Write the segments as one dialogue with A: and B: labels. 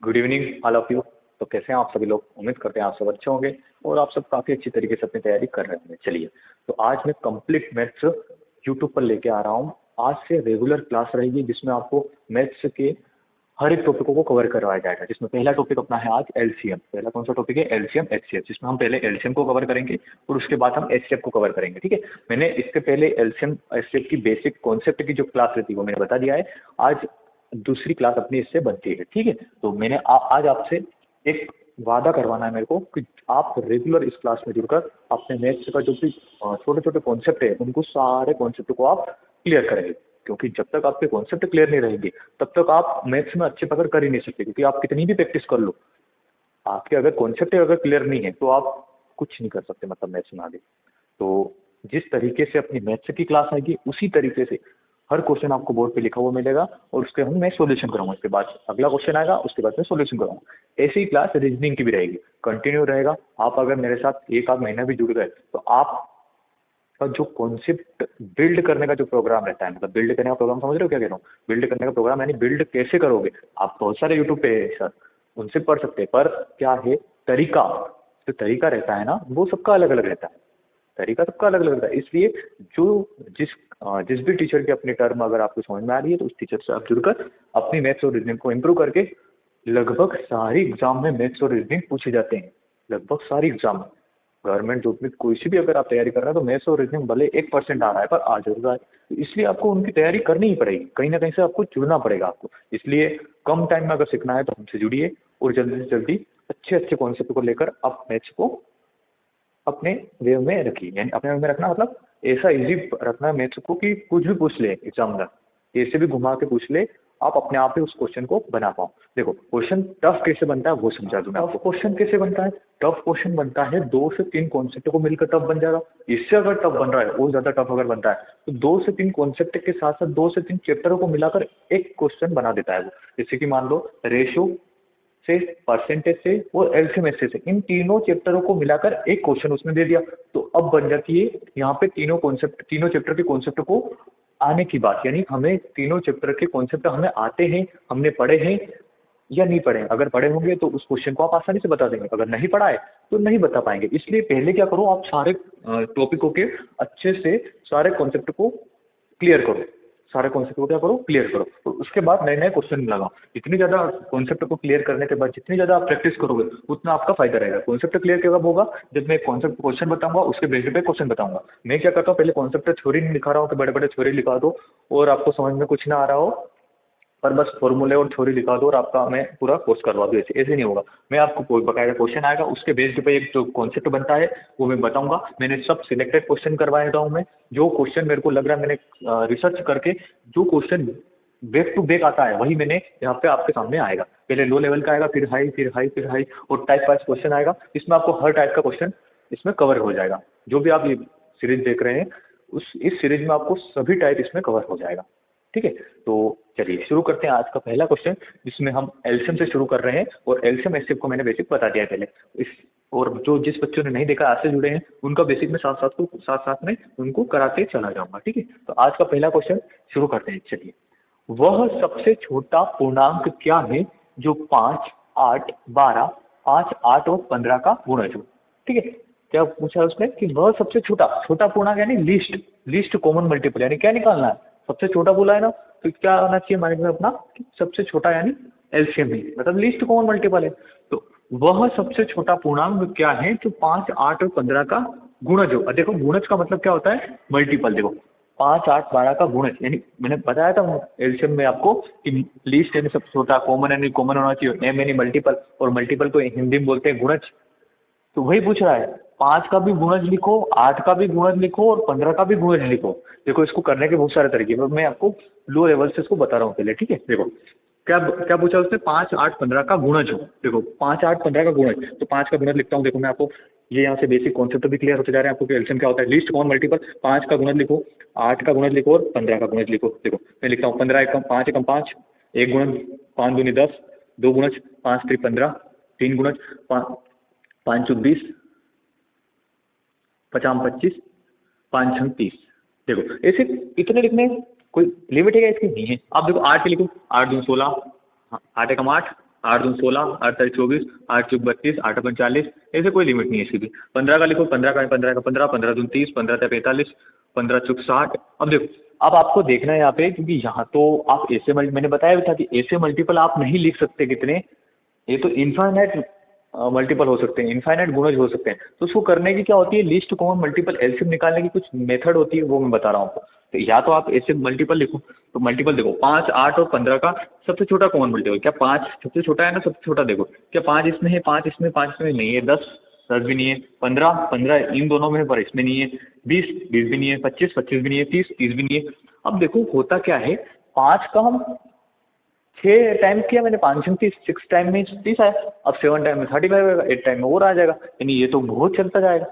A: Good evening all of you. तो कैसे हैं आप सभी लोग? उम्मीद करते हैं आप सब अच्छे होंगे और आप सब काफ़ी अच्छी तरीके से अपनी तैयारी कर रहे होंगे। चलिए, तो आज मैं कंप्लीट मैथ्स यूट्यूब पर लेके आ रहा हूँ। आज से रेगुलर क्लास रहेगी जिसमें आपको मैथ्स के हर एक टॉपिकों को कवर करवाया जाएगा। जिसमें पहला टॉपिक अपना है आज एलसीएम। पहला कौन सा टॉपिक है? एलसीएम एचसीएफ, जिसमें हम पहले एलसीएम को कवर करेंगे और उसके बाद हम एचसीएफ को कवर करेंगे। ठीक है, मैंने इससे पहले एलसीएम एचसीएफ की बेसिक कॉन्सेप्ट की जो क्लास रहती है वो मैंने बता दिया है। आज दूसरी क्लास अपनी इससे बनती है। ठीक है, तो मैंने आज आपसे एक वादा करवाना है मेरे को कि आप रेगुलर इस क्लास में जुड़कर अपने मैथ्स का जो भी छोटे छोटे कॉन्सेप्ट है उनको सारे कॉन्सेप्ट को आप क्लियर करेंगे। क्योंकि जब तक आपके कॉन्सेप्ट क्लियर नहीं रहेंगे तब तक आप मैथ्स में अच्छे पकड़ कर ही नहीं सकते। क्योंकि आप कितनी भी प्रैक्टिस कर लो, आपके अगर कॉन्सेप्ट अगर क्लियर नहीं है तो आप कुछ नहीं कर सकते मतलब मैथ्स में आगे। तो जिस तरीके से अपनी मैथ्स की क्लास आएगी उसी तरीके से हर क्वेश्चन आपको बोर्ड पे लिखा हुआ मिलेगा और उसके हम मैं सॉल्यूशन कराऊंगा। इसके बाद अगला क्वेश्चन आएगा, उसके बाद मैं सॉल्यूशन कराऊंगा। ऐसी ही क्लास रीजनिंग की भी रहेगी, कंटिन्यू रहेगा। आप अगर मेरे साथ एक आध महीना भी जुड़ गए तो आप का जो कॉन्सेप्ट बिल्ड करने का जो प्रोग्राम रहता है, मतलब बिल्ड करने का प्रोग्राम समझ रहे हो क्या कह रहा हूँ? बिल्ड करने का प्रोग्राम यानी बिल्ड कैसे करोगे। आप बहुत सारे यूट्यूब पे है सर, उनसे पढ़ सकते हैं, पर क्या है तरीका, जो तरीका रहता है ना वो सबका अलग अलग रहता है। तरीका सबका अलग अलग रहता है। इसलिए जो जिस जिस भी टीचर की अपनी टर्म अगर आपको समझ में आ रही है तो उस टीचर से आप जुड़कर अपनी मैथ्स और रीजनिंग को इम्प्रूव करके लगभग सारी एग्जाम में मैथ्स और रीजनिंग पूछे जाते हैं। लगभग सारी एग्जाम में गवर्नमेंट जॉब में कोई सी भी अगर आप तैयारी कर रहे हैं तो मैथ्स और रीजनिंग भले 1% आ रहा है पर आ जरूर रहा है। तो इसलिए आपको उनकी तैयारी करनी ही पड़ेगी, कहीं ना कहीं से आपको जुड़ना पड़ेगा आपको। इसलिए कम टाइम में अगर सीखना है तो हमसे जुड़िए और जल्दी से जल्दी अच्छे अच्छे कॉन्सेप्ट को लेकर आप मैथ्स को अपने वे में रखिए। यानी अपने वे में रखना मतलब ऐसा इजी रखना मैथ्स को कि कुछ भी पूछ ले एग्जाम में, ऐसे भी घुमा के पूछ ले, आप अपने आप ही उस क्वेश्चन को बना पाओ। देखो क्वेश्चन टफ कैसे बनता है वो समझा दूं मैं आपको। क्वेश्चन कैसे बनता है? टफ क्वेश्चन बनता है 2 से 3 कॉन्सेप्ट को मिलकर टफ बन जाएगा। इससे अगर टफ बन रहा है और ज्यादा टफ अगर बनता है तो 2 से 3 कॉन्सेप्ट के साथ साथ 2 से 3 चैप्टरों को मिलाकर एक क्वेश्चन बना देता है वो। जैसे कि मान लो रेशो से, परसेंटेज से और एलसीएम से, इन तीनों चैप्टरों को मिलाकर एक क्वेश्चन उसने दे दिया। तो अब बन जाती है यहाँ पे तीनों कॉन्सेप्ट, तीनों चैप्टर के कॉन्सेप्ट को आने की बात। यानी हमें तीनों चैप्टर के कॉन्सेप्ट हमें आते हैं, हमने पढ़े हैं या नहीं पढ़े हैं। अगर पढ़े होंगे तो उस क्वेश्चन को आप आसानी से बता देंगे, अगर नहीं पढ़ा है तो नहीं बता पाएंगे। इसलिए पहले क्या करो, आप सारे टॉपिकों के अच्छे से सारे कॉन्सेप्ट को क्लियर करो, सारे कॉन्सेप्ट को क्या करो, क्लियर करो। तो उसके बाद नए नए क्वेश्चन लगाओ। जितनी ज़्यादा कॉन्सेप्ट को क्लियर करने के बाद जितनी ज़्यादा आप प्रैक्टिस करोगे उतना आपका फायदा रहेगा। कॉन्सेप्ट क्लियर कब होगा? जब मैं कॉन्सेप्ट क्वेश्चन बताऊंगा उसके बेसिस पे क्वेश्चन बताऊंगा। मैं क्या करता हूँ, पहले कॉन्सेप्ट थ्योरी नहीं लिखा रहा हूँ कि बड़े बड़े थ्योरी लिखा दो और आपको समझ में कुछ ना आ रहा हो पर बस फॉर्मूले और थ्योरी लिखा दो और आपका मैं पूरा कोर्स करवा दूँ। ऐसे ऐसे नहीं होगा। मैं आपको कोई बकायदा क्वेश्चन आएगा उसके बेस्ड पे एक जो कॉन्सेप्ट बनता है वो मैं बताऊंगा। मैंने सब सिलेक्टेड क्वेश्चन करवाए रहा हूँ मैं। जो क्वेश्चन मेरे को लग रहा है, मैंने रिसर्च करके जो क्वेश्चन बैक टू बैक आता है वही मैंने यहाँ पे आपके सामने आएगा। पहले लो लेवल का आएगा, फिर हाई, फिर हाई, फिर हाई, और टाइप वाइज क्वेश्चन आएगा। इसमें आपको हर टाइप का क्वेश्चन इसमें कवर हो जाएगा। जो भी आप ये सीरीज देख रहे हैं उस इस सीरीज में आपको सभी टाइप इसमें कवर हो जाएगा। ठीक है, तो चलिए शुरू करते हैं आज का पहला क्वेश्चन, जिसमें हम एलसीएम से शुरू कर रहे हैं। और एलसीएम एचसीएफ को मैंने बेसिक बता दिया है पहले। इस और जो जिस बच्चों ने नहीं देखा आज से जुड़े हैं उनका बेसिक में साथ साथ में उनको कराते चला जाऊंगा। ठीक है, तो आज का पहला क्वेश्चन शुरू करते हैं। चलिए, वह सबसे छोटा पूर्णांक क्या है जो 5, 8, 12, 5, 8 और 15 का गुणज हो? ठीक है, क्या पूछा है उसने कि वह सबसे छोटा, छोटा पूर्णांक यानी लीस्ट कॉमन मल्टीपल, यानी क्या निकालना है? सबसे छोटा बोला है ना, तो क्या आना चाहिए माइंड में अपना कि सबसे छोटा यानी एलसीएम ही, मतलब लीस्ट कॉमन मल्टीपल है। तो वह सबसे छोटा पूर्णांक क्या है जो 5, 8 और 15 का गुणज हो? देखो गुणज का मतलब क्या होता है? मल्टीपल। देखो 5, 8, 12 का गुणज, यानी मैंने बताया था एलसीएम में आपको कि लीस्ट यानी सबसे छोटा, कॉमन यानी कॉमन होना चाहिए, एम यानी मल्टीपल, और मल्टीपल को हिंदी में बोलते हैं गुणज। तो वही पूछ रहा है, 5 का भी गुणज लिखो, 8 का भी गुणज लिखो और 15 का भी गुणज लिखो। देखो इसको करने के बहुत सारे तरीके हैं, मैं आपको लो लेवल से इसको बता रहा हूँ पहले। ठीक है, देखो क्या क्या पूछा उसने? 5, 8, 15 का गुणज हो। देखो 5, 8, 15 का गुणज, तो 5 का गुणज लिखता हूँ। देखो मैं आपको ये यहाँ से बेसिक कॉन्सेप्ट भी क्लियर होते जा रहे हैं आपको कि एलसीएम क्या होता है। लीस्ट कॉमन मल्टीपल, 5 का गुणज लिखो, 8 का गुणज लिखो और 15 का गुणज लिखो। देखो मैं लिखता हूँ 15 एकम 5 एकम 5, 1 गुणज 5 दूनी 10, 2 गुणज 5 3 15, 3 गुणज 5 चौक 20, 50 25, 5 6 30। देखो ऐसे इतने लिखने कोई लिमिट है क्या इसकी? नहीं है। आप देखो 8 के लिखो, 8 दूनी 16, 8 एकम 8, 8 दूनी 16, 8 तारीख 24, 8 चौक 32, 8 अपन 40, ऐसे कोई लिमिट नहीं है इसकी भी। 15 का लिखो, 15 का 15, 15 दूनी 30, 15 या 45, 15 चौक 60। अब देखो, अब आपको देखना है यहाँ पे, क्योंकि यहाँ तो आप ऐसे मैंने बताया भी था कि ऐसे मल्टीपल आप नहीं लिख सकते कितने, ये तो इनफाइनाइट मल्टीपल हो सकते हैं, इनफाइनाइट गुणज हो सकते हैं। तो उसको करने की क्या होती है, लीस्ट कॉमन मल्टीपल एलसीएम निकालने की कुछ मेथड होती है, वो मैं बता रहा हूँ आपको। तो या तो आप ऐसे मल्टीपल लिखो, तो मल्टीपल देखो 5, 8 और 15 का सबसे छोटा कॉमन मल्टीपल क्या 5 सबसे छोटा है ना, सबसे छोटा देखो क्या 5 इसमें है, 5 इसमें, 5 इसमें नहीं है, 10 10 भी नहीं है, 15 15 इन दोनों में है पर इसमें नहीं है, 20 20 भी नहीं है, 25 25 भी नहीं है, 30 30 भी नहीं है। अब देखो होता क्या है, 5 का हम 6 टाइम किया मैंने, 5 30, 6 टाइम में 30 आया। अब 7 टाइम में 35 आएगा, 8 टाइम में और आ जाएगा, यानी ये तो बहुत चलता जाएगा,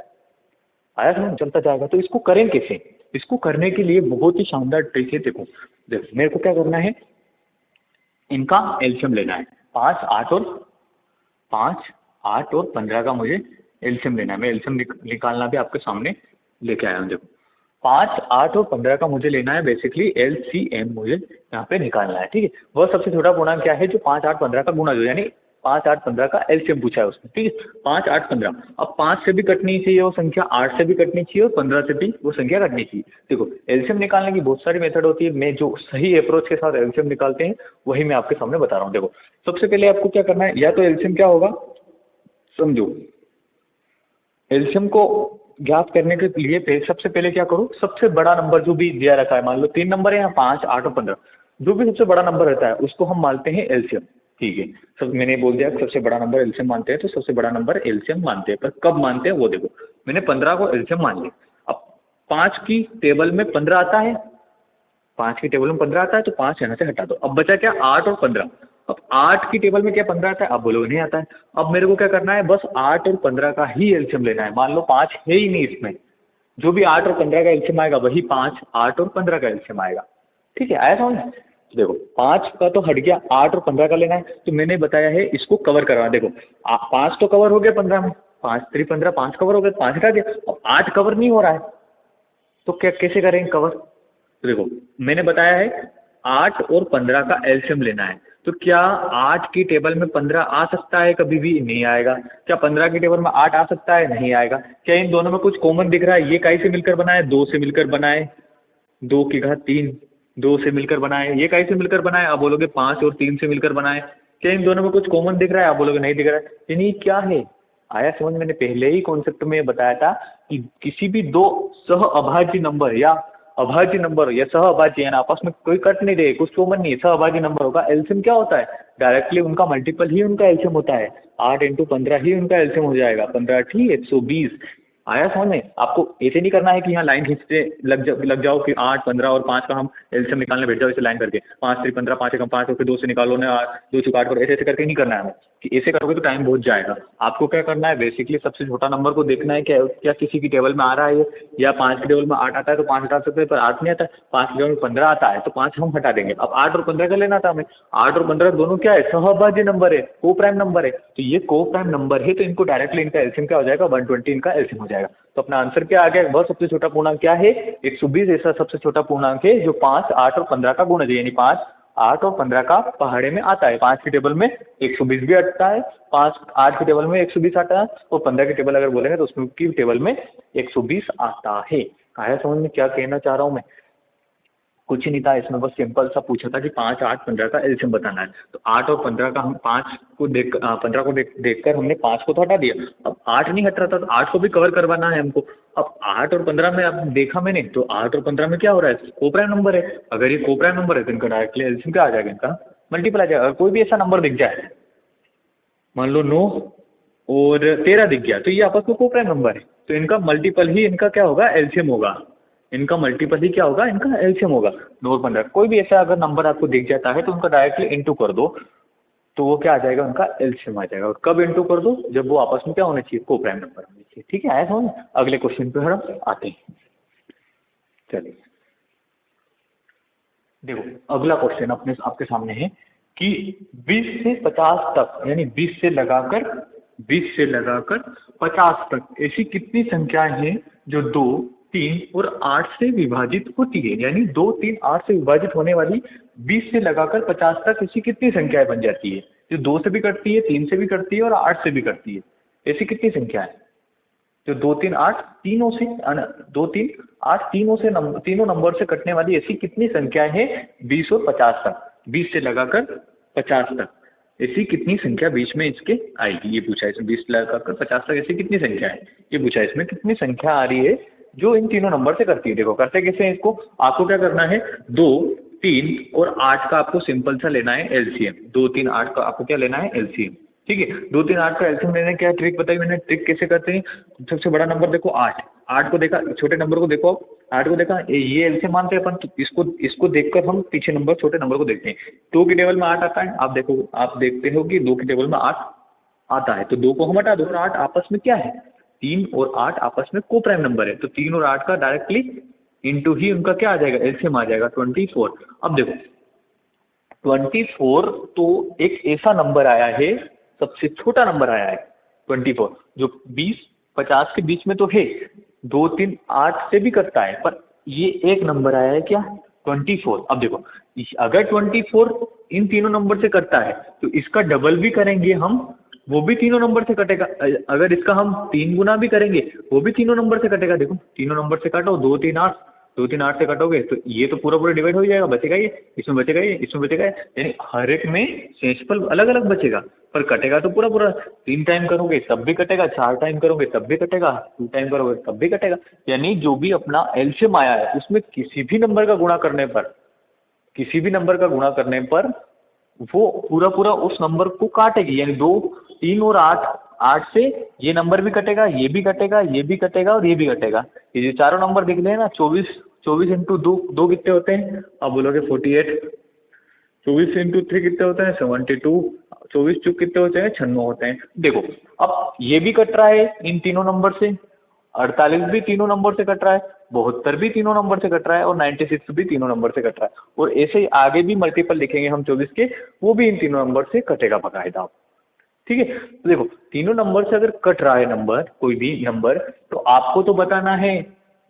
A: आया समझ, चलता जाएगा। तो इसको करें कैसे, इसको करने के लिए बहुत ही शानदार ट्रिक है। देखो देखो मेरे को क्या करना है, इनका एलसीएम लेना है। 5 8 और 5 8 और 15 का मुझे एलसीएम लेना है। मैं एलसीएम निकालना भी आपके सामने लेके आया हूँ। देखो 5 8 और 15 का मुझे लेना है, बेसिकली एलसीएम मुझे यहाँ पे निकालना है, ठीक है। वह सबसे छोटा पूर्णांक क्या है, जो 5 8 15 का गुणा, जो यानी 5 8 15 का एलसीएम पूछा है उसने, ठीक है। 5 8 15, अब 5 से भी कटनी चाहिए वो संख्या, 8 से भी कटनी चाहिए और 15 से भी वो संख्या कटनी चाहिए। देखो एलसीएम निकालने की बहुत सारी मेथड होती है, मैं जो सही अप्रोच के साथ एलसीएम निकालते हैं वही मैं आपके सामने बता रहा हूँ। देखो सबसे पहले आपको क्या करना है, या तो एलसीएम क्या होगा समझो, एलसीएम को ज्ञात करने के लिए सबसे पहले क्या करो, सबसे बड़ा नंबर जो भी दिया रखा है, मान लो 3 नंबर है, या 5 8 और 15, जो भी सबसे बड़ा नंबर रहता है उसको हम मानते हैं एलसीएम, ठीक है। सब मैंने बोल दिया सबसे बड़ा नंबर एलसीएम मानते हैं, तो सबसे बड़ा नंबर एलसीएम मानते हैं, पर कब मानते हैं वो देखो। मैंने 15 को एलसीएम मान लिया। अब 5 की टेबल में 15 आता है, 5 की टेबल में 15 आता है, तो 5 यहाँ से हटा दो। अब बचा क्या, 8 और 15। अब 8 की टेबल में क्या 15 आता है, आप बोलोगे नहीं आता है। अब मेरे को क्या करना है, बस 8 और 15 का ही एलसीएम लेना है। मान लो 5 है ही नहीं इसमें, जो भी 8 और 15 का एलसीएम आएगा वही 5 8 और 15 का एलसीएम आएगा, ठीक है। आया समझ। देखो 5 का तो हट गया, 8 और 15 का लेना है, तो मैंने बताया है इसको कवर करना। देखो 5 तो कवर हो गया 15 में, 5 3 15, 5 कवर हो गया, 5 हटा दिया। अब 8 कवर नहीं हो रहा है, तो क्या कैसे करेंगे कवर। तो देखो मैंने बताया है 8 और 15 का एलसीएम लेना है, तो क्या 8 की टेबल में 15 आ सकता है, कभी भी नहीं आएगा। क्या 15 की टेबल में 8 आ सकता है, नहीं आएगा। क्या इन दोनों में कुछ कॉमन दिख रहा है, ये काई से मिलकर बना है, 2 से मिलकर बना है, 2 की घात 3, 2 से मिलकर बना है। ये काई से मिलकर बना है, आप बोलोगे 5 और 3 से मिलकर बना है। क्या इन दोनों में कुछ कॉमन दिख रहा है, आप बोलोगे नहीं दिख रहा है। यानी क्या है, आया समझ। मैंने पहले ही कॉन्सेप्ट में बताया था कि किसी भी दो सह अभाज्य नंबर या अभाज्य नंबर या सह अभाज्य, यानी आपस में कोई कट नहीं रहे, कुछ कॉमन नहीं है, सह अभाज्य नंबर होगा, एलसीएम क्या होता है, डायरेक्टली उनका मल्टीपल ही उनका एलसीएम होता है। 8 इंटू 15 ही उनका एलसीएम हो जाएगा, 15 8 120। आया समझ में। आपको ऐसे नहीं करना है कि यहाँ लाइन खींचते लग जाओ कि 8 15 और 5 का हम एलसीएम निकालने बैठ जाओ, इसे लाइन करके 5 3 15, 5 एकम 5 और फिर 2 से निकालो ना, 2 चौक 8 करो, ऐसे ऐसे करके नहीं करना है हमें, कि ऐसे करोगे तो टाइम बहुत जाएगा। आपको क्या करना है, बेसिकली सबसे छोटा नंबर को देखना है, क्या किसी की टेबल में आ रहा है, या 5 की टेबल में 8 आता है तो 5 हटा सकते हैं, पर 8 नहीं आता है। 5 की टेबल में 15 आता है तो 5 हम हटा देंगे। अब 8 और 15 का लेना था हमें, 8 और 15 दोनों क्या है, सहअभाज्य नंबर है, को प्राइम नंबर है, तो ये को प्राइम नंबर है, तो इनको डायरेक्टली इनका एलसीएम क्या हो जाएगा, 120 इनका एलसीएम हो जाएगा। तो अपना आंसर क्या आ गया, वह सबसे छोटा पूर्णांक क्या है, 120 ऐसा सबसे छोटा पूर्णांक है जो 5 8 और 15 का गुणज है, यानी 5 8 और 15 का पहाड़े में आता है। 5 की टेबल में 120 भी आता है, 5 8 की टेबल में 120 आता है, और 15 की टेबल अगर बोलेंगे तो उसमें की टेबल में 120 आता है। आया समझ में क्या कहना चाह रहा हूँ मैं। कुछ नहीं था इसमें, बस सिंपल सा पूछा था कि 5 8 15 का एलसीएम बताना है। तो 8 और 15 का हम 5 को देख 15 को देखकर हमने 5 को तो हटा दिया। अब 8 नहीं हट रहा था, तो 8 को भी कवर करवाना है हमको। अब 8 और 15 में अब देखा मैंने, तो 8 और 15 में क्या हो रहा है, को प्राइम नंबर है। अगर ये को प्राइम नंबर है तो इनका डायरेक्टली एलसीएम क्या आ जाएगा, इनका मल्टीपल आ जाएगा। अगर कोई भी ऐसा नंबर दिख जाए, मान लो 9 और 13 दिख गया, तो ये आपस में को प्राइम नंबर है, तो इनका मल्टीपल ही इनका क्या होगा, एलसीएम होगा। इनका मल्टीपल ही क्या होगा, इनका एलसीएम होगा। 9 और 15 कोई भी ऐसा अगर नंबर आपको दिख जाता है तो उनका डायरेक्टली इंटू कर दो, तो वो क्या आ जाएगा, उनका एलसीएम आ जाएगा। और कब इंटू कर दो, जब वो आपस में क्या होना चाहिए, को प्राइम नंबर होना चाहिए। ठीक है, आया समझ। अगले क्वेश्चन पे हम आते हैं। चलिए देखो अगला क्वेश्चन अपने आपके सामने है कि 20 से 50 तक, यानी 20 से लगाकर 50 तक ऐसी कितनी संख्याएं हैं जो 2 3 और 8 से विभाजित होती है। यानी 2 3 8 से विभाजित होने वाली 20 से लगाकर 50 तक ऐसी कितनी संख्याएं बन जाती है। जो 2 से भी कटती है, 3 से भी कटती है और 8 से भी कटती है। ऐसी कितनी संख्या है? जो 2 3 8 तीनों से 2 3 8 तीनों नंबर से कटने वाली ऐसी कितनी संख्या है 20 और 50 तक, 20 से लगाकर 50 तक ऐसी कितनी संख्या बीच में इसके आएगी, ये पूछा है इसमें। 20 से लगाकर 50 तक ऐसी कितनी संख्या है, ये पूछा है इसमें। कितनी संख्या आ रही है जो इन तीनों नंबर से करती है। देखो करते कैसे हैं इसको, आपको क्या करना है, 2 3 और 8 का आपको सिंपल सा लेना है एलसीएम। 2 3 8 का आपको क्या लेना है, एलसीएम। ठीक है, 2 3 8 का एलसीएम लेने क्या ट्रिक बताई मैंने, ट्रिक कैसे करते हैं। सबसे बड़ा नंबर देखो 8, 8 को देखा, छोटे नंबर को देखो, 8 को देखा, ये एलसीएम मानते हैं अपन, तो इसको देखकर हम पीछे नंबर छोटे नंबर को देखते हैं। 2 की टेबल में 8 आता है, आप देखो, आप देखते हो कि 2 की टेबल में 8 आता है, तो 2 को हम हटा दो और 8 आपस में क्या है, 3 और 8 आपस में को प्राइम नंबर है, तो 3 और 8 का डायरेक्टली इंटू ही उनका क्या आ जाएगा, एलसीएम आ जाएगा 24। अब देखो 24 तो एक ऐसा नंबर आया है, सबसे छोटा नंबर आया है 24, जो 20 50 के बीच में तो है, 2 3 8 से भी करता है, पर ये एक नंबर आया है क्या, 24। अब देखो अगर 24 इन तीनों नंबर से करता है तो इसका डबल भी करेंगे हम, वो भी तीनों नंबर से कटेगा। अगर इसका हम 3 गुना भी करेंगे वो भी तीनों नंबर से कटेगा। देखो तीनों नंबर से काटो, 2 3 8, 2 3 8 से कटोगे तो ये तो पूरा पूरा डिवाइड हो जाएगा, बचेगा ये, इसमें बचेगा ये, इसमें बचेगा ये, यानी हर एक में शेषफल अलग अलग बचेगा, पर कटेगा तो पूरा पूरा। 3 टाइम करोगे तब भी कटेगा, 4 टाइम करोगे तब भी कटेगा, 2 टाइम करोगे तब भी कटेगा। यानी जो भी अपना एलसीएम आया है उसमें किसी भी नंबर का गुणा करने पर, किसी भी नंबर का गुणा करने पर वो पूरा पूरा उस नंबर को काटेगी। यानी 2 3 और 8, 8 से ये नंबर भी कटेगा, ये भी कटेगा, ये भी कटेगा और ये भी कटेगा। ये जो चारों नंबर दिख रहे हैं ना, 24 इंटू 2 कितने होते हैं, आप बोलोगे 48। 24 इंटू 3 कितने होते हैं, 72। 24 चुप कितने होते हैं, 96 होते हैं। देखो अब ये भी कट रहा है इन तीनों नंबर से, 48 भी तीनों नंबर से कट रहा है, 72 भी तीनों नंबर से कट रहा है और 96 भी तीनों नंबर से कट रहा है। और ऐसे ही आगे भी मल्टीपल लिखेंगे हम 24 के, वो भी इन तीनों नंबर से कटेगा बकायदा। ठीक है, तो देखो तीनों नंबर से अगर कट रहा है नंबर, कोई भी नंबर, तो आपको तो बताना है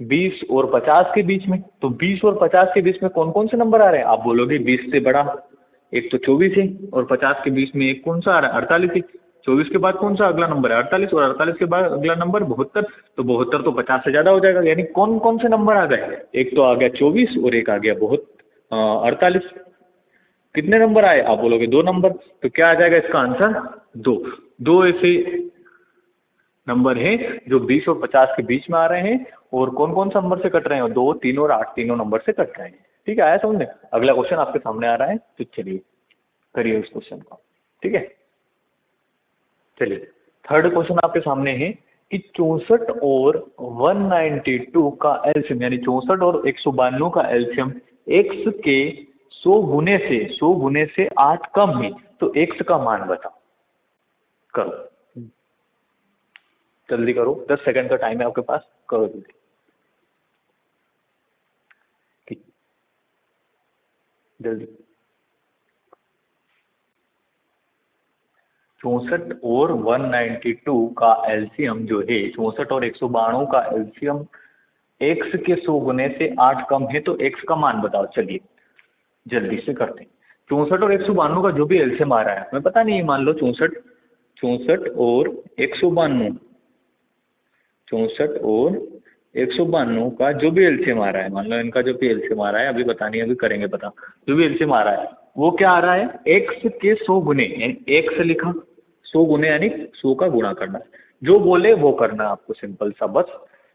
A: 20 और 50 के बीच में। तो 20 और 50 के बीच में कौन कौन से नंबर आ रहे हैं, आप बोलोगे 20 से बड़ा एक तो 24 है, और 50 के बीच में एक कौन सा आ रहा है, 48 है। 24 के बाद कौन सा अगला नंबर है, 48, और 48 के बाद अगला नंबर 72। तो 72 तो 50 से ज़्यादा हो जाएगा। यानी कौन कौन से नंबर आ गए, एक तो आ गया 24 और एक आ गया 48। कितने नंबर आए, आप बोलोगे 2 नंबर। तो क्या आ जाएगा इसका आंसर, 2 ऐसे नंबर हैं जो 20 और 50 के बीच में आ रहे हैं, और कौन कौन से नंबर से कट रहे हैं, 2 3 और 8 तीनों नंबर से कट रहे हैं। ठीक है, आया समझ में। अगला क्वेश्चन आपके सामने आ रहा है, तो चलिए करिए उस क्वेश्चन को। ठीक है, चलिए थर्ड क्वेश्चन आपके सामने है कि 64 और 192 का एलसीएम, यानी 64 और 192 का एलसीएम x के 100 गुने से 8 कम है, तो x का मान बताओ। करो जल्दी करो, 10 सेकंड का टाइम है आपके पास, करो जल्दी। ठीक, जल्दी। 64 और 192 का एलसीएम जो है, 64 और 192 का एलसीएम x के 100 गुने से 8 कम है, तो x का मान बताओ। चलिए जल्दी से करते हैं। 64 और 192 का जो भी एलसीएम आ रहा है, हमें पता नहीं, मान लो 64 और 192, 64 और 192 का जो भी एलसीएम आ रहा है, मान लो इनका जो भी एलसीएम आ रहा है, अभी पता नहीं, अभी करेंगे पता। जो भी एलसीएम आ रहा है वो क्या आ रहा है, x के 100 गुने, यानी x लिखा, 100 गुने यानी 100 का गुणा करना। जो बोले वो करना है आपको, सिंपल सा, बस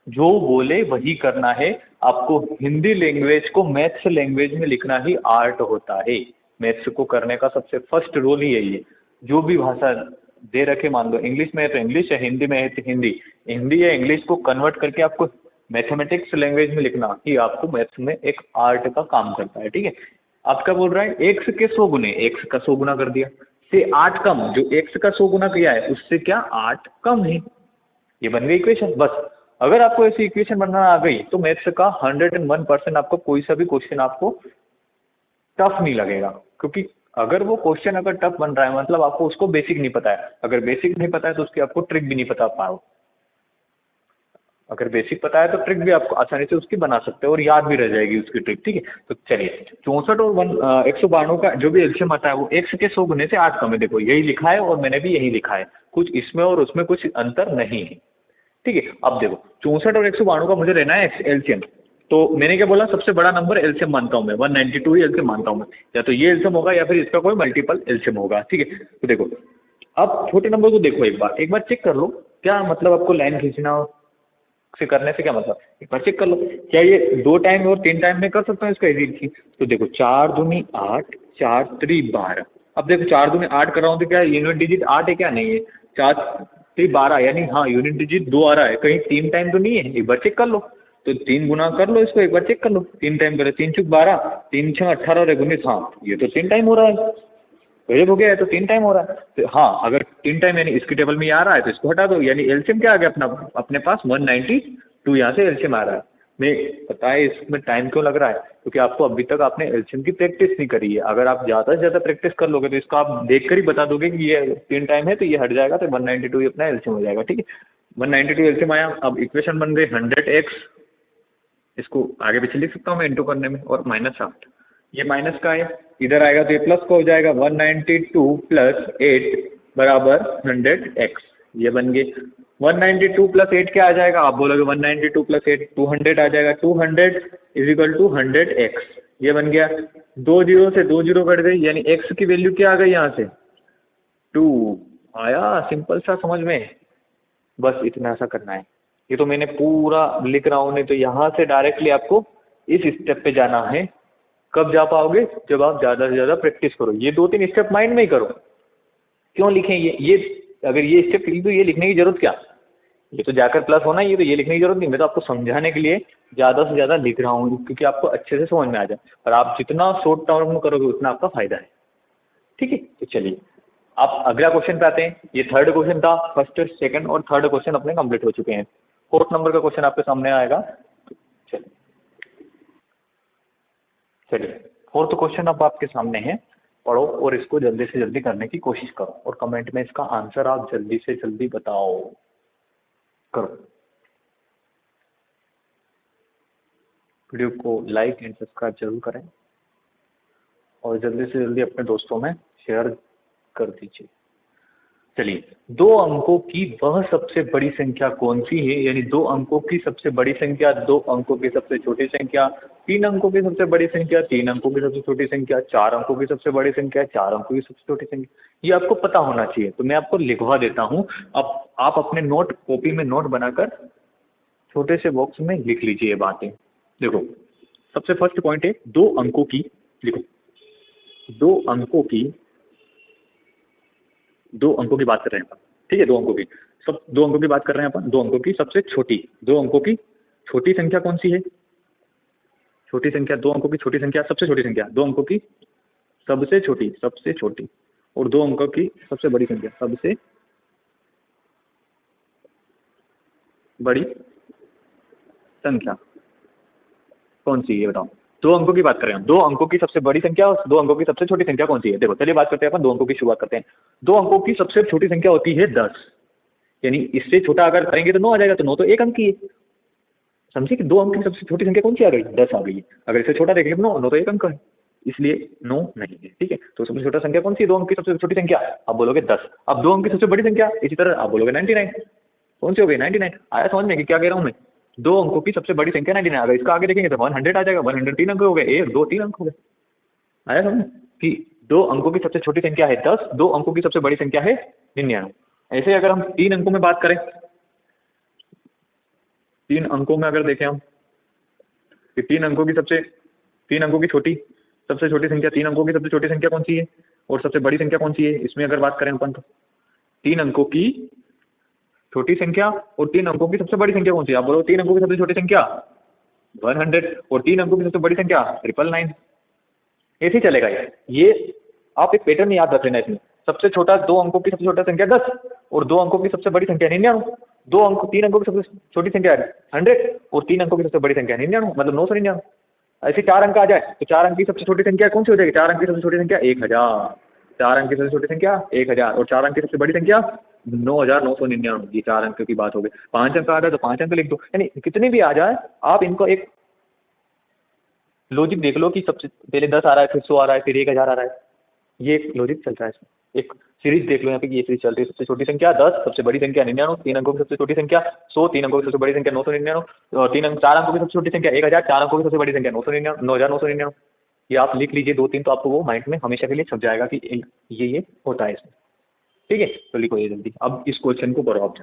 A: जो बोले वही करना है आपको। हिंदी लैंग्वेज को मैथ्स लैंग्वेज में लिखना ही आर्ट होता है। मैथ्स को करने का सबसे फर्स्ट रोल ही यही है। जो भी भाषा दे रखे, मान लो इंग्लिश में है तो इंग्लिश, या हिंदी में है तो हिंदी, हिंदी या इंग्लिश को कन्वर्ट करके आपको मैथमेटिक्स लैंग्वेज में लिखना ही आपको मैथ्स में एक आर्ट का काम करता है। ठीक है, आप क्या बोल रहा है, x के 100 गुने, x का 100 गुना कर दिया, से 8 कम, जो x का 100 गुना किया है उससे क्या 8 कम है, ये बन गई इक्वेशन। बस अगर आपको ऐसी इक्वेशन बनाना आ गई तो मैथ्स का 101% आपको कोई सा भी क्वेश्चन आपको टफ नहीं लगेगा। क्योंकि अगर वो क्वेश्चन अगर टफ बन रहा है मतलब आपको उसको बेसिक नहीं पता है, अगर बेसिक नहीं पता है तो उसकी आपको ट्रिक भी नहीं पता पाओ। अगर बेसिक पता है तो ट्रिक भी आपको आसानी से उसकी बना सकते हो और याद भी रह जाएगी उसकी ट्रिक, ठीक है। तो चलिए 64 और 192 का जो भी एलसीएम आता है वो x के 100 गुने से 8 कम है, देखो यही लिखा है और मैंने भी यही लिखा है, कुछ इसमें और उसमें कुछ अंतर नहीं है, ठीक है। अब देखो 64 और 192 का मुझे लेना है एलसीएम, तो मैंने क्या बोला, सबसे बड़ा नंबर एलसीएम मानता हूँ मैं, 192 ही एलसीएम मानता हूँ मैं, या तो ये एलसीएम होगा या फिर इसका कोई मल्टीपल एलसीएम होगा, ठीक है। तो देखो अब छोटे नंबर को देखो, एक बार चेक कर लो, क्या मतलब आपको लाइन खींचना से करने से क्या मतलब, एक बार चेक कर लो, क्या ये 2 टाइम और 3 टाइम में कर सकता हूँ इसका इजीली। तो देखो 4 दूनी 8, 4 3 12, अब देखो 4 दूनी 8 कर रहा हूँ तो क्या यूनिट डिजिट 8 है क्या, नहीं है, 4 3 12 यानी हाँ यूनिट डिजिट 2 आ रहा है, कहीं 3 टाइम तो नहीं है, एक बार चेक कर लो। तो 3 गुना कर लो इसको, एक बार चेक कर लो, 3 टाइम करे, 3 चुक 12, 3 6 18 और 19, हाँ ये तो 3 टाइम हो रहा है, गजब हो गया है, तो 3 टाइम हो रहा है। तो हाँ अगर 3 टाइम यानी इसकी टेबल में ये आ रहा है तो इसको हटा दो, यानी एलसीएम क्या आ गया अपना, अपने पास 192 यहाँ से एलसीएम आ रहा है। मैं पता है इसमें टाइम क्यों लग रहा है, क्योंकि आपको अभी तक आपने एलसीएम की प्रैक्टिस नहीं करी है, अगर आप ज़्यादा से ज़्यादा प्रैक्टिस कर लोगे तो इसको आप देख कर ही बता दोगे कि ये 3 टाइम है तो ये हट जाएगा, तो 192 ही अपना एलसीएम हो जाएगा, ठीक है। 192 एलसीएम आया, अब इक्वेशन बन गई 100x, इसको आगे पीछे लिख सकता हूँ मैं इंटू करने में, और -8, ये माइनस का है, इधर आएगा तो ये प्लस का हो जाएगा, 192 प्लस 8 बराबर 100x, ये बन गई। 192 प्लस 8 क्या आ जाएगा, आप बोलोगे 192 प्लस 8 200 आ जाएगा, 200 इज इक्वल टू 100x, ये बन गया। 2 जीरो से 2 जीरो कट गई, यानी x की वैल्यू क्या आ गई यहाँ से 2 आया, सिंपल सा समझ में, बस इतना सा करना है। ये तो मैंने पूरा लिख रहा हूँ, नहीं तो यहाँ से डायरेक्टली आपको इस स्टेप पे जाना है, कब जा पाओगे, जब आप ज़्यादा से ज़्यादा प्रैक्टिस करो, ये 2-3 स्टेप माइंड में ही करो। क्यों लिखें ये अगर ये स्टेप लिख दो, ये लिखने की जरूरत क्या, ये तो जाकर प्लस होना, ये तो ये लिखने की जरूरत नहीं, मैं तो आपको समझाने के लिए ज़्यादा से ज़्यादा लिख रहा हूँ क्योंकि आपको अच्छे से समझ में आ जाए, और आप जितना शॉर्ट टर्म में करोगे उतना आपका फायदा है, ठीक है। तो चलिए आप अगला क्वेश्चन पे आते हैं, ये थर्ड क्वेश्चन था, फर्स्ट सेकंड और थर्ड क्वेश्चन अपने कंप्लीट हो चुके हैं, फोर्थ नंबर का क्वेश्चन आपके सामने आएगा। चलिए फोर्थ क्वेश्चन अब आपके सामने है, पढ़ो और इसको जल्दी से जल्दी करने की कोशिश करो, और कमेंट में इसका आंसर आप जल्दी से जल्दी बताओ, करो। वीडियो को लाइक एंड सब्सक्राइब जरूर करें और जल्दी से जल्दी अपने दोस्तों में शेयर कर दीजिए। चलिए 2 अंकों की वह सबसे बड़ी संख्या कौन सी है, यानी 2 अंकों की सबसे बड़ी संख्या, 2 अंकों की सबसे छोटी संख्या, 3 अंकों की सबसे बड़ी संख्या, 3 अंकों की सबसे छोटी संख्या, 4 अंकों की सबसे बड़ी संख्या, 4 अंकों की सबसे छोटी संख्या, ये आपको पता होना चाहिए। तो मैं आपको लिखवा देता हूँ, अब आप अपने नोट कॉपी में नोट बनाकर छोटे से बॉक्स में लिख लीजिए ये बातें। देखो सबसे फर्स्ट पॉइंट है 2 अंकों की, लिखो 2 अंकों की, 2 अंकों की बात कर रहे हैं अपन, ठीक है, 2 अंकों की, सब 2 अंकों की बात कर रहे हैं अपन, 2 अंकों की सबसे छोटी, 2 अंकों की छोटी संख्या कौन सी है, छोटी संख्या, 2 अंकों की छोटी संख्या, सबसे छोटी संख्या, 2 अंकों की सबसे छोटी, सबसे छोटी, और 2 अंकों की सबसे बड़ी संख्या, सबसे बड़ी संख्या कौन सी है ये बताओ। 2 अंकों की बात कर रहे हैं, 2 अंकों की सबसे बड़ी संख्या और 2 अंकों की सबसे छोटी संख्या कौन सी है। देखो चलिए बात करते हैं अपन 2 अंकों की, शुरुआत करते हैं। 2 अंकों की सबसे छोटी संख्या होती है 10, यानी इससे छोटा अगर करेंगे तो 9 आ जाएगा, तो 9 तो 1 अंक की है, समझिए कि 2 अंक की सबसे छोटी संख्या कौन सी आ गई, 10 आ गई है। अगर इससे छोटा देखेंगे तो 9 तो 1 अंक है, इसलिए 9 नहीं है, ठीक है। तो सबसे छोटा संख्या कौन सी है, 2 अंक की सबसे छोटी संख्या, आप बोलोगे 10। अब 2 अंक की सबसे बड़ी संख्या, इसी तरह आप बोलोगे 99, कौन सी हो गई 99। आया समझ में कि क्या कह रहा हूँ मैं, 2 अंकों की सबसे बड़ी संख्या 99, अगर इसका आगे देखेंगे तो 100 आ जाएगा, 100 3 अंक हो गए, 1 2 3 अंक हो गए। आया समझ कि 2 अंकों की सबसे छोटी संख्या है 10, 2 अंकों की सबसे बड़ी संख्या है 99। ऐसे अगर हम 3 अंकों में बात करें, 3 अंकों में अगर देखें हम कि 3 अंकों की छोटी सबसे छोटी संख्या, 3 अंकों की सबसे छोटी संख्या कौन सी है और सबसे बड़ी संख्या कौन सी है, इसमें अगर बात करें अपन तो 3 अंकों की छोटी संख्या और 3 अंकों की सबसे बड़ी संख्या कौन सी है, आप बोलो 3 अंकों की सबसे छोटी संख्या 100 और 3 अंकों की सबसे बड़ी संख्या 999। ऐसे ही चलेगा ये आप एक पैटर्न याद रख लेना इसमें, सबसे छोटा 2 अंकों की सबसे छोटा संख्या 10 और 2 अंकों की सबसे बड़ी संख्या 99, 3 अंकों की सबसे छोटी संख्या 100 और 3 अंकों की सबसे बड़ी संख्या 99, मतलब 999। ऐसे 4 अंक आ जाए तो 4 अंक की सबसे छोटी संख्या कौन सी हो जाएगी, 4 अंक की सबसे छोटी संख्या 1000, 4 अंक की सबसे छोटी संख्या 1000 और 4 अंक की सबसे बड़ी संख्या 9,999, ये 4 अंक की बात हो गई। 5 अंक आ रहा है तो 5 अंक लिख दो, यानी कितने भी आ जाए आप इनको एक लॉजिक देख लो कि सबसे पहले 10 आ रहा है, फिर 100 आ रहा है, फिर 1000 आ रहा है, ये एक लॉजिक चल रहा है इसमें। एक सीरीज देख लो यहाँ पे कि ये सीरीज चल रही है, सबसे छोटी संख्या 10, सबसे बड़ी संख्या 99, 3 अंकों की सबसे छोटी संख्या 100, 3 अंकों की सबसे बड़ी संख्या 999, और 4 अंकों की सबसे छोटी संख्या 1000, 4 अंकों की सबसे बड़ी संख्या 999, 9,999। ये आप लिख लीजिए 2-3, तो आपको वो माइंड में हमेशा के लिए छप जाएगा कि ये होता है इसमें। ठीक है, तो लिखो ये जल्दी। अब इस क्वेश्चन को करो आप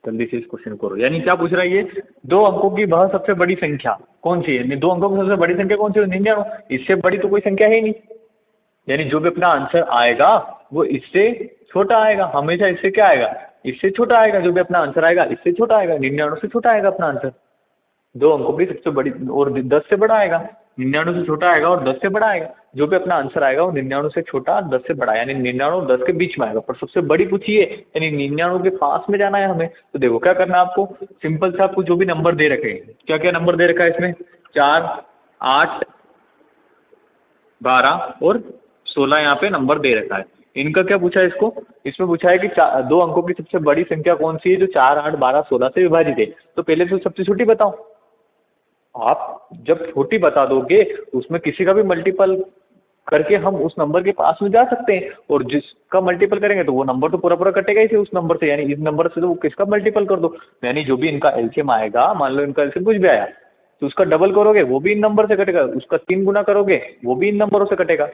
A: जल्दी से, इस क्वेश्चन को करो। यानी क्या पूछ रहा है ये, 2 अंकों की वह सबसे बड़ी संख्या कौन सी है? 2 अंकों की सबसे बड़ी संख्या कौन सी है? 99। इससे बड़ी तो कोई संख्या है ही नहीं, यानी जो भी अपना आंसर आएगा वो इससे छोटा आएगा, हमेशा इससे क्या आएगा? इससे छोटा आएगा। जो भी अपना आंसर आएगा इससे छोटा आएगा, 99 से छोटा आएगा अपना आंसर। 2 अंकों की सबसे बड़ी और 10 से बड़ा आएगा, 99 से छोटा आएगा और 10 से बड़ा आएगा। जो भी अपना आंसर आएगा वो 99 से छोटा, 10 से बड़ा, यानी 99 और 10 के बीच में आएगा। पर सबसे बड़ी पूछिए, यानी 99 के पास में जाना है हमें। तो देखो क्या करना है आपको, सिंपल से आपको जो भी नंबर दे रखे हैं, क्या क्या नंबर दे रखा है इसमें, 4, 8, 12 और 16 यहाँ पे नंबर दे रखा है। इनका क्या पूछा है इसको, इसमें पूछा है कि 2 अंकों की सबसे बड़ी संख्या कौन सी है जो 4, 8, 12, 16 से विभाजित है। तो पहले तो सबसे छोटी बताओ। आप जब छोटी बता दोगे उसमें किसी का भी मल्टीपल करके हम उस नंबर के पास में जा सकते हैं, और जिसका मल्टीपल करेंगे तो वो नंबर तो पूरा पूरा कटेगा ही उस नंबर से, यानी इस नंबर से तो वो किसका मल्टीपल कर दो, यानी जो भी इनका एलसीएम आएगा, मान लो इनका एलसीएम कुछ भी आया तो उसका डबल करोगे वो भी इन नंबर से कटेगा, उसका 3 गुना करोगे वो भी इन नंबरों से कटेगा।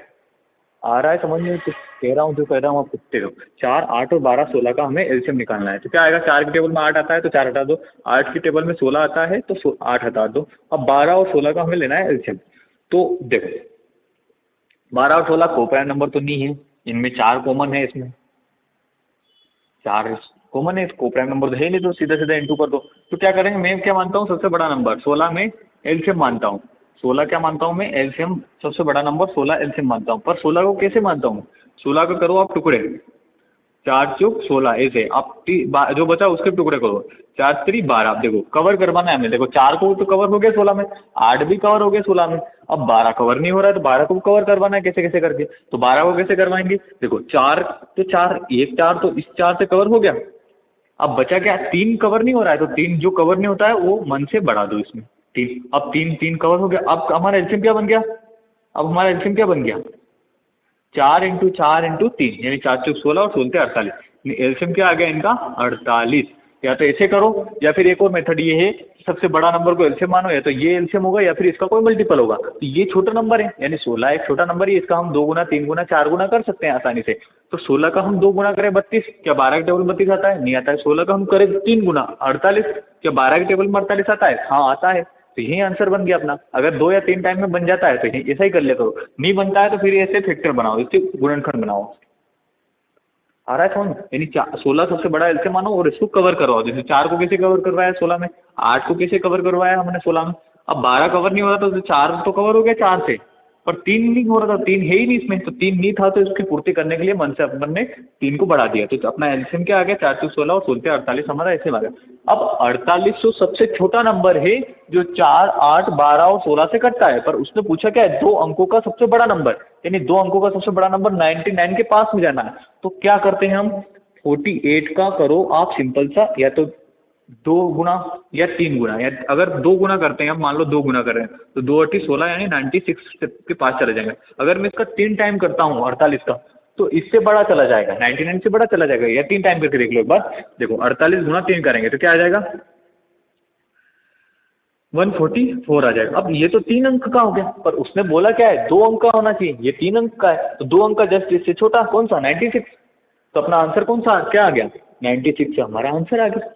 A: आ रहा है समझ में? कुछ कह रहा हूँ जो कह रहा हूँ आप पूछते रहो। 4, 8 और 12, 16 का हमें एलसीएम निकालना है। तो क्या आएगा, 4 की टेबल में 8 आता है तो 4 हटा दो, 8 की टेबल में 16 आता है तो 8 हटा दो। अब 12 और 16 का हमें लेना है एलसीएम। तो देखो 12 और 16 को प्राइम नंबर तो नहीं है, इनमें 4 कॉमन है, इसमें 4 कॉमन है, को प्राइम नंबर तो है ही नहीं, तो सीधा सीधा इंटू कर दो। तो क्या करेंगे, मैं क्या मानता हूँ सबसे बड़ा नंबर 16 में एलसीएम मानता हूँ, 16 क्या मानता हूँ मैं, एलसीएम सबसे बड़ा नंबर 16 एलसीएम मानता हूँ। पर 16 को कैसे मानता हूँ, 16 को करो आप टुकड़े, 4 चौक 16, ऐसे आप जो बचा उसके टुकड़े करो, 4 3 12। आप देखो कवर करवाना है हमें, देखो 4 को तो कवर हो गया 16 में, 8 भी कवर हो गया 16 में, अब 12 कवर नहीं हो रहा है तो 12 को कवर करवाना है कैसे कैसे करके। तो 12 को कैसे करवाएंगे, देखो 4 तो 4, एक 4 तो इस 4 से कवर हो गया, अब बचा क्या, 3 कवर नहीं हो रहा है, तो 3 जो कवर नहीं होता है वो मन से बढ़ा दो इसमें 3। अब 3 कवर हो गया, अब हमारा एलसीएम क्या बन गया, अब हमारा एलसीएम क्या बन गया, 4 इंटू 4 इंटू 3, यानी 4 चौक 16 और 16 48। एलसीएम क्या आ गया इनका, 48। या तो ऐसे करो, या फिर एक और मेथड ये है कि सबसे बड़ा नंबर को एलसीएम मानो, या तो ये एलसीएम होगा या फिर इसका कोई मल्टीपल होगा। तो ये छोटा नंबर है, यानी 16 एक छोटा नंबर है, इसका हम 2 गुना 3 गुना 4 गुना कर सकते हैं आसानी से। तो 16 का हम 2 गुना करें 32, क्या 12 के टेबल में 32 आता है, नहीं आता है। 16 का हम करें 3 गुना 48, क्या 12 के टेबल में 48 आता है, हाँ आता है। तो यही आंसर बन गया अपना। अगर 2 या 3 टाइम में बन जाता है तो ऐसा ही कर लिया करो, नहीं बनता है तो फिर ऐसे फैक्टर बनाओ, इससे गुणनखंड बनाओ। आ रहा है समझ? यानी 16 सबसे बड़ा एलसीएम मानो और इसको कवर करवाओ। जैसे 4 को कैसे कवर करवाया 16 में, 8 को कैसे कवर करवाया हमने 16 में। अब 12 कवर नहीं हो रहा तो 4 तो कवर हो गया 4 से, पर 3 नहीं हो रहा था, 3 है ही नहीं इसमें, तो 3 नहीं था तो इसकी पूर्ति करने के लिए मन से अपन ने 3 को बढ़ा दिया। तो अपना एलसीएम क्या आ गया, 4 चौक 16 और 16 48 हमारा ऐसे आ गया। अब 48 सबसे छोटा नंबर है जो 4, 8, 12 और 16 से कटता है, पर उसने पूछा क्या है, 2 अंकों का सबसे बड़ा नंबर, यानी 2 अंकों का सबसे बड़ा नंबर 99 के पास में जाना है। तो क्या करते हैं हम, 48 का करो आप सिंपल सा, या तो 2 गुना या 3 गुना, या अगर 2 गुना करते हैं हम, मान लो 2 गुना कर रहे हैं तो 2 8 16 यानी 96 के पास चले जाएंगे। अगर मैं इसका 3 टाइम करता हूँ 48 का, तो इससे बड़ा चला जाएगा, 99 से बड़ा चला जाएगा। या 3 टाइम करके देख लो एक बार, देखो 48 गुना 3 करेंगे तो क्या आ जाएगा, 144 आ जाएगा। अब ये तो 3 अंक का हो गया, पर उसने बोला क्या है, 2 अंक का होना चाहिए, ये 3 अंक का है, तो 2 अंक का जस्ट इससे छोटा कौन सा, 96। तो अपना आंसर कौन सा क्या आ गया, 96 से हमारा आंसर आ गया।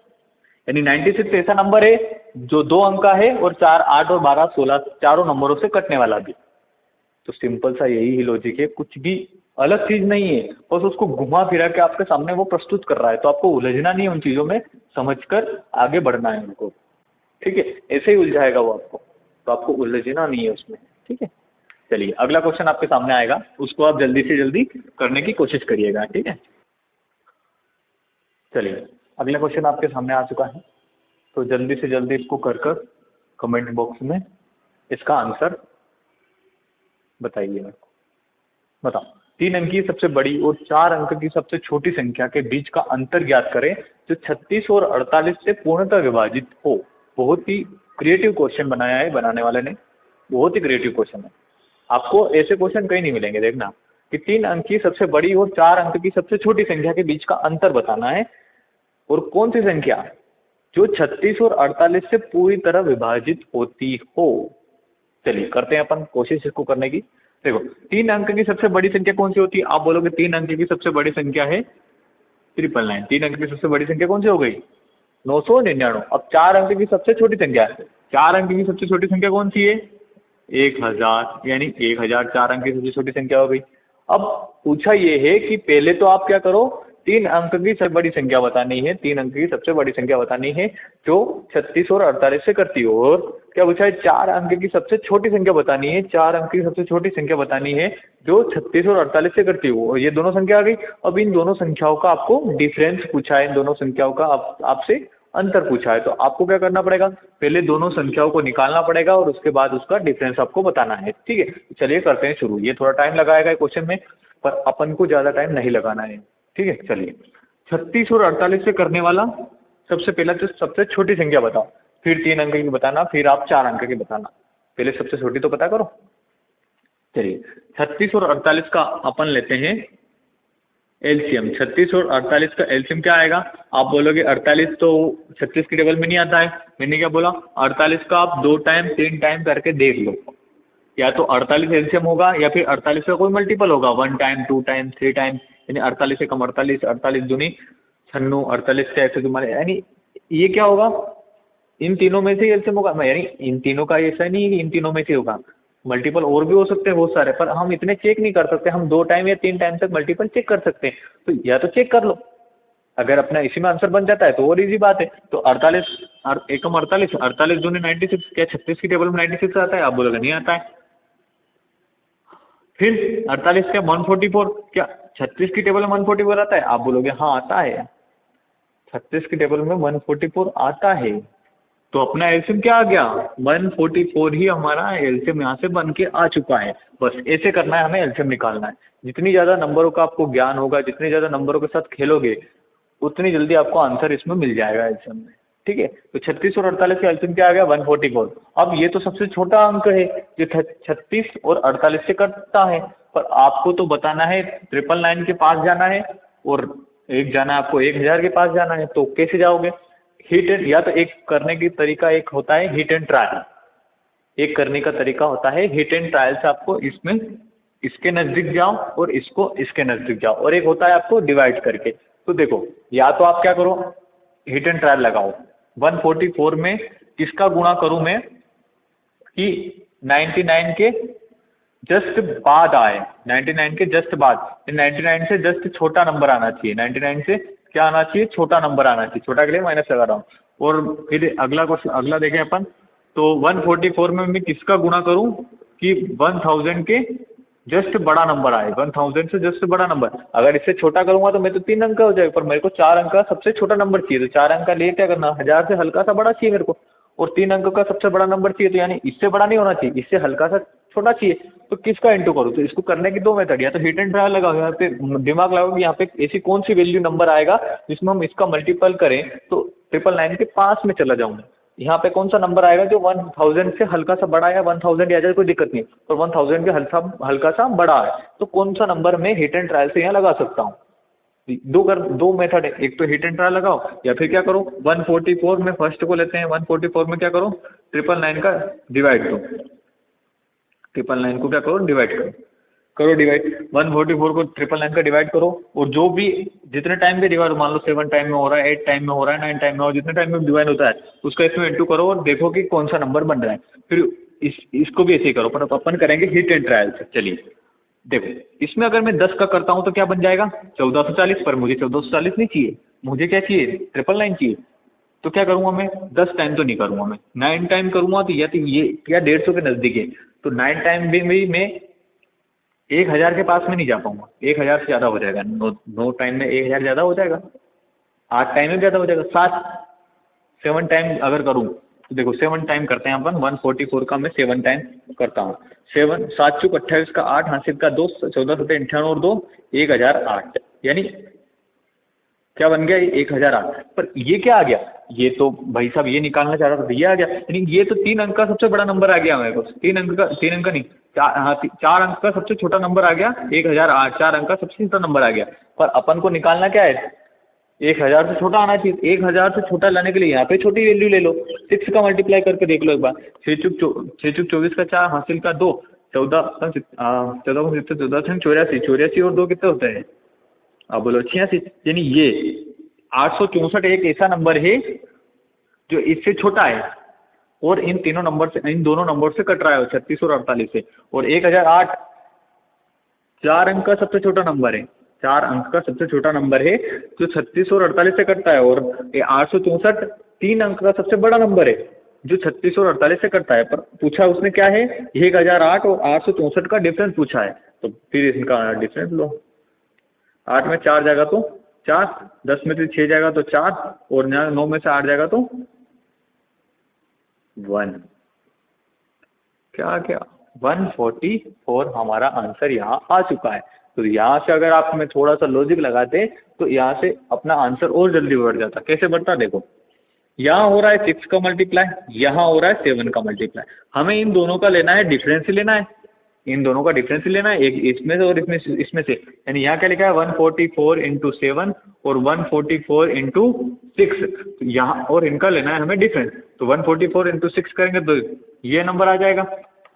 A: यानी 96 ऐसा नंबर है जो 2 अंक का है और 4, 8 और 12, 16 चारों नंबरों से कटने वाला भी। तो सिंपल सा यही ही लॉजिक है, कुछ भी अलग चीज नहीं है, बस उसको घुमा फिरा के आपके सामने वो प्रस्तुत कर रहा है। तो आपको उलझना नहीं है उन चीजों में, समझकर आगे बढ़ना है उनको। ठीक है, ऐसे ही उलझाएगा वो आपको, तो आपको उलझना नहीं है उसमें। ठीक है, चलिए अगला क्वेश्चन आपके सामने आएगा, उसको आप जल्दी से जल्दी करने की कोशिश करिएगा। ठीक है, चलिए अगला क्वेश्चन आपके सामने आ चुका है, तो जल्दी से जल्दी इसको कर कर कमेंट बॉक्स में इसका आंसर बताइए मेरे को, बताओ। 3 अंक की सबसे बड़ी और 4 अंक की सबसे छोटी संख्या के बीच का अंतर ज्ञात करें जो 36 और 48 से पूर्णतः विभाजित हो। बहुत ही क्रिएटिव क्वेश्चन बनाया है बनाने वाले ने, बहुत ही क्रिएटिव क्वेश्चन है। आपको ऐसे क्वेश्चन कहीं नहीं मिलेंगे। देखना कि 3 अंक की सबसे बड़ी और 4 अंक की सबसे छोटी संख्या के बीच का अंतर बताना है, और कौन सी संख्या जो 36 और 48 से पूरी तरह विभाजित होती हो। चलिए करते हैं अपन कोशिश इसको करने की। देखो 3 अंक की सबसे बड़ी संख्या कौन सी होती है? आप बोलोगे 3 अंक की सबसे बड़ी संख्या है 999। 3 अंक की सबसे बड़ी संख्या कौन सी हो गई? 999। अब 4 अंक की सबसे छोटी संख्या है, 4 अंक की सबसे छोटी संख्या कौन सी है? 1000, यानी 1000 4 अंक की सबसे छोटी संख्या हो गई। अब पूछा ये है कि पहले तो आप क्या करो, 3 अंक की सबसे बड़ी संख्या बतानी है, 3 अंक की सबसे बड़ी संख्या बतानी है जो 36 और 48 से करती हो। और क्या पूछा है? 4 अंक की सबसे छोटी संख्या बतानी है, 4 अंक की सबसे छोटी संख्या बतानी है जो 36 और 48 से करती हो। और ये दोनों संख्या आ गई। अब इन दोनों संख्याओं का आपको डिफरेंस पूछा है, इन दोनों संख्याओं का आपसे अंतर पूछा है। तो आपको क्या करना पड़ेगा? पहले दोनों संख्याओं को निकालना पड़ेगा और उसके बाद उसका डिफरेंस आपको बताना है। ठीक है, चलिए करते हैं शुरू। ये थोड़ा टाइम लगाएगा क्वेश्चन में, पर अपन को ज़्यादा टाइम नहीं लगाना है। ठीक है, चलिए 36 और 48 से करने वाला सबसे पहला तो सबसे छोटी संख्या बताओ, फिर 3 अंक की बताना, फिर आप 4 अंक की बताना। पहले सबसे छोटी तो पता करो। चलिए 36 और 48 का अपन लेते हैं एलसीएम। 36 और 48 का एलसीएम क्या आएगा? आप बोलोगे 48 तो 36 की टेबल में नहीं आता है। मैंने क्या बोला? 48 का आप 2 टाइम 3 टाइम करके देख लो, या तो 48 एलसीएम होगा या फिर 48 का कोई मल्टीपल होगा, 1 टाइम 2 टाइम 3 टाइम, यानी 48 से कम 48, 48 दूनी 96, 48 से ऐसे तुम्हारे, यानी ये क्या होगा? इन तीनों में से एलसीएम होगा। यानी इन तीनों का ऐसा नहीं है कि इन तीनों में से होगा, मल्टीपल और भी हो सकते हैं बहुत सारे, पर हम इतने चेक नहीं कर सकते। हम 2 टाइम या 3 टाइम तक मल्टीपल चेक कर सकते हैं। तो या तो चेक कर लो, अगर अपना इसी में आंसर बन जाता है तो और इजी बात है। तो 48 एकम 48, 48 दूनी 96, क्या 36 की टेबल में 96 आता है? आप बोलोगे नहीं आता है। फिर 48 क्या 144, क्या 36 की टेबल में 144 आता है? आप बोलोगे हाँ आता है, 36 की टेबल में 144 आता है। तो अपना एलसीएम क्या आ गया? 144 ही हमारा एलसीएम यहाँ से बन के आ चुका है। बस ऐसे करना है, हमें एलसीएम निकालना है। जितनी ज़्यादा नंबरों का आपको ज्ञान होगा, जितने ज़्यादा नंबरों के साथ खेलोगे, उतनी जल्दी आपको आंसर इसमें मिल जाएगा एलसीएम में। ठीक है, तो 36 और 48 का एलसीएम क्या आ गया? 144। अब ये तो सबसे छोटा अंक है जो 36 और 48 से कटता है, पर आपको तो बताना है 999 के पास जाना है और एक जाना है आपको 1000 के पास जाना है। तो कैसे जाओगे? हिट एंड, या तो एक करने की तरीका एक होता है हिट एंड ट्रायल, एक करने का तरीका होता है हिट एंड ट्रायल से आपको इसमें इसके नज़दीक जाओ और इसको इसके नज़दीक जाओ, और एक होता है आपको डिवाइड करके। तो देखो, या तो आप क्या करो, हिट एंड ट्रायल लगाओ। 144 में किसका गुणा करूं मैं कि 99 के जस्ट बाद आए, 99 के जस्ट बाद, 99 से जस्ट छोटा नंबर आना चाहिए। 99 से क्या आना चाहिए? छोटा नंबर आना चाहिए। छोटा के लिए माइनस लगा रहा हूँ। और फिर अगला क्वेश्चन, अगला देखें अपन, तो 144 में मैं किसका गुणा करूँ कि 1000 के जस्ट बड़ा नंबर आए, 1000 से जस्ट बड़ा नंबर। अगर इससे छोटा करूंगा तो मैं तो 3 अंक का हो जाएगा, पर मेरे को 4 अंक का सबसे छोटा नंबर चाहिए। तो 4 अंक का लिए क्या करना? 1000 से हल्का सा बड़ा चाहिए मेरे को, और 3 अंक का सबसे बड़ा नंबर चाहिए। तो यानी इससे बड़ा नहीं होना चाहिए, इससे हल्का सा छोटा चाहिए। तो किसका इंटू करूँ? तो इसको करने की 2 मेथड, या तो हिट एंड ट्रायल लगाओ, यहाँ पे दिमाग लगाओ कि यहाँ पे ऐसी कौन सी वैल्यू नंबर आएगा जिसमें हम इसका मल्टीपल करें तो 999 के पास में चला जाऊँ। यहाँ पे कौन सा नंबर आएगा जो 1000 से हल्का सा बड़ा है? 1000 आ जाए कोई दिक्कत नहीं, और 1000 के हल्का सा बड़ा है, तो कौन सा नंबर मैं हिट एंड ट्रायल से यहाँ लगा सकता हूँ? दो मेथड है, एक तो हिट एंड ट्रायल लगाओ, या फिर क्या करो 144 में फर्स्ट को लेते हैं। 144 में क्या करो? 999 का डिवाइड दो, 999 को क्या करो? डिवाइड करो डिवाइड। 144 को 999 का डिवाइड करो, और जो भी जितने टाइम पे डिवाइड, मान लो 7 टाइम में हो रहा है, 8 टाइम में हो रहा है, 9 टाइम में हो, जितने टाइम में डिवाइड होता है उसका इसमें इंटू करो और देखो कि कौन सा नंबर बन रहा है। फिर इसको भी ऐसे ही करो, पर अपन करेंगे हिट एंड ट्रायल से। चलिए देखो, इसमें अगर मैं 10 का करता हूँ तो क्या बन जाएगा? 1440। पर मुझे 1440 नहीं चाहिए, मुझे क्या चाहिए? 999 चाहिए। तो क्या करूँगा मैं? 10 टाइम तो नहीं करूँगा मैं, 9 टाइम करूँगा। तो या तो ये क्या 150 के नज़दीक है, तो 9 टाइम भी मैं 1000 के पास में नहीं जा पाऊंगा, 1000 से ज़्यादा हो जाएगा। 9 टाइम में 1000 ज़्यादा हो जाएगा, 8 टाइम में ज़्यादा हो जाएगा, 7 टाइम अगर करूँ तो देखो 7 टाइम करते हैं अपन, 144 का मैं 7 टाइम करता हूँ। 7 7 चौक 28 का 8, हासिल का 2, 14 सत्ते 98 और 2 1008, यानी क्या बन गया 1008। पर ये क्या आ गया, ये तो भाई साहब ये निकालना चाह रहा था, ये आ गया, यानी ये तो 3 अंक का सबसे बड़ा नंबर आ गया मेरे को, 3 अंक का नहीं, 4 अंक का सबसे छोटा नंबर आ गया 1008, 4 अंक का सबसे छोटा नंबर आ गया। पर अपन को निकालना क्या है, 1000 से छोटा आना चाहिए। 1000 से छोटा लाने के लिए यहाँ पे छोटी वैल्यू ले लो, 6 का मल्टीप्लाई करके देख लो एक बार। 6 चुक 24 का 4, हासिल का 2, 14 84 और 2 कितने होते हैं, अब बोलो 86, यानी ये 864 एक ऐसा नंबर है जो इससे छोटा है और इन तीनों नंबर से, इन दोनों नंबर से कट रहा है 36 और 48 से। और 1008 4 अंक का सबसे छोटा नंबर है, 4 अंक का सबसे छोटा नंबर है जो 36 और 48 से कटता है। और ये 864 3 अंक का सबसे बड़ा नंबर है जो 36 और 48 से कटता है। पर पूछा उसने क्या है, 1008 और 864 का डिफरेंस पूछा है, तो फिर इनका डिफरेंस लो। 8 में 4 जाएगा तो 4, 10 में से 6 जाएगा तो 4, और 9 में से 8 जाएगा तो 1। क्या क्या 144 हमारा आंसर यहाँ आ चुका है। तो यहाँ से अगर आप में थोड़ा सा लॉजिक लगाते तो यहाँ से अपना आंसर और जल्दी बढ़ जाता। कैसे बढ़ता, देखो यहाँ हो रहा है 6 का मल्टीप्लाई, यहाँ हो रहा है 7 का मल्टीप्लाई, हमें इन दोनों का लेना है डिफरेंस ही लेना है, इन दोनों का डिफरेंस ही लेना है, एक इसमें से और इसमें से। यानी यहाँ क्या लिखा है 144 इंटू 7 और 144 इंटू 6, यहाँ और इनका लेना है हमें डिफरेंस। तो 144 इंटू 6 करेंगे तो ये नंबर आ जाएगा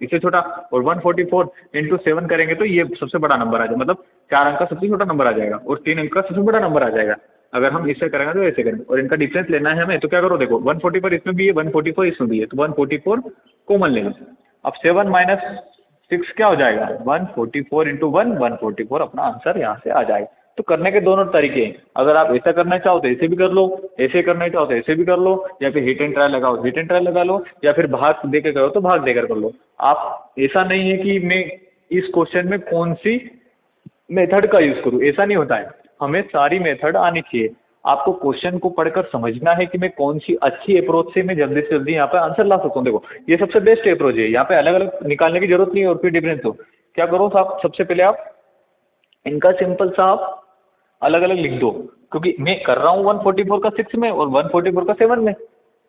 A: इससे छोटा, और 144 इंटू 7 करेंगे तो ये सबसे बड़ा नंबर आ जाएगा, मतलब 4 अंक का सबसे छोटा नंबर आ जाएगा और 3 अंक का सबसे बड़ा नंबर आ जाएगा। अगर हम इससे करेंगे तो ऐसे करेंगे, और इनका डिफरेंस लेना है हमें, तो क्या करो, देखो 144 इसमें भी है, 144 इसमें भी है, तो 144 कॉमन ले लो। अब 7 माइनस 6 क्या हो जाएगा, 144 इंटू 1, 144 अपना आंसर यहाँ से आ जाएगा। तो करने के दोनों तरीके हैं, अगर आप ऐसा करना चाहो तो ऐसे भी कर लो, ऐसे करना चाहो तो ऐसे भी कर लो, या फिर हिट एंड ट्राई लगाओ हिट एंड ट्राई लगा लो, या फिर भाग देकर करो तो भाग देकर कर लो। आप ऐसा नहीं है कि मैं इस क्वेश्चन में कौन सी मेथड का यूज़ करूँ, ऐसा नहीं होता है, हमें सारी मेथड आनी चाहिए। आपको क्वेश्चन को पढ़कर समझना है कि मैं कौन सी अच्छी अप्रोच से मैं जल्दी से जल्दी यहाँ पे आंसर ला सकता हूँ। देखो ये सबसे बेस्ट अप्रोच है, यहाँ पे अलग अलग निकालने की जरूरत नहीं है और फिर डिफरेंस हो। क्या करो साहब, सबसे पहले आप इनका सिंपल सा आप अलग अलग लिख दो, क्योंकि मैं कर रहा हूँ 144 का 6 में और 144 का 7 में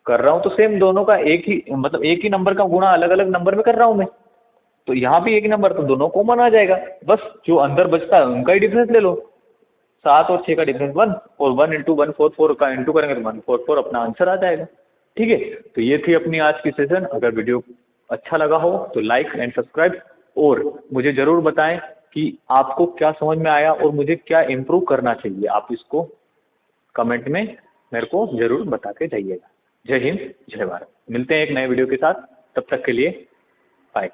A: कर रहा हूँ, तो सेम दोनों का एक ही, मतलब एक ही नंबर का गुणा अलग अलग नंबर में कर रहा हूँ मैं, तो यहाँ भी एक ही नंबर, तो दोनों कॉमन आ जाएगा, बस जो अंदर बचता है उनका ही डिफरेंस ले लो। 7 और 6 का डिफरेंस 1, और 1 इंटू 144 का इंटू करेंगे तो 144 अपना आंसर आ जाएगा। ठीक है, तो ये थी अपनी आज की सेशन। अगर वीडियो अच्छा लगा हो तो लाइक एंड सब्सक्राइब, और मुझे ज़रूर बताएं कि आपको क्या समझ में आया और मुझे क्या इम्प्रूव करना चाहिए, आप इसको कमेंट में मेरे को ज़रूर बता के जाइएगा। जय हिंद, जय भारत। मिलते हैं एक नए वीडियो के साथ, तब तक के लिए बाय।